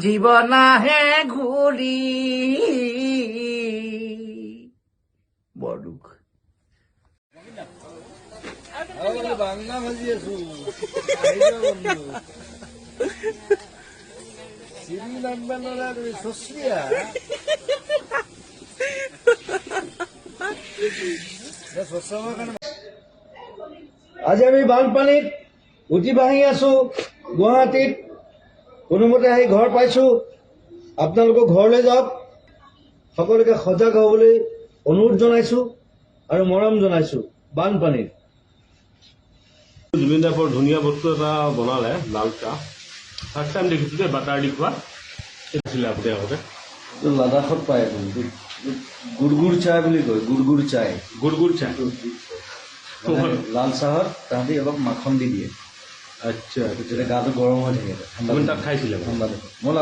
জীৱন আহে ঘূৰি বৰ দুখ। বাংলা ভাজি আছো চিৰি নাম্বাৰ তুমি চচিয়া আজি আমি বানপানীত উঠি ভাঙি আছো গুৱাহাটীত। কোনোমতে আহি ঘৰ পাইছো। আপোনালোকক ঘৰলৈ যাওক। সকলোকে সজাগ হবলৈ অনুৰোধ জনাইছো আৰু মৰম জনাইছো। বানপানীত জুবিন দাই বৰ ধুনীয়া বস্তু এটা বনালে, লাল চাহ। ফাৰ্ষ্ট টাইম দেখিছোঁ দেই, বাটাৰ দি খোৱা আছিলে আপুনি আগতে। লাডাখত পায় গুড়গুড় চাহ বুলি কয়। গুড়গুড় চাহ, গুড় চাহ। লাল চাহত তাহাঁতি অলপ মাখন দি দিয়ে। আচ্ছা, তেতিয়া গাটো গৰম হৈ থাকে। আপুনি তাত খাইছিলে? ঠাণ্ডা মই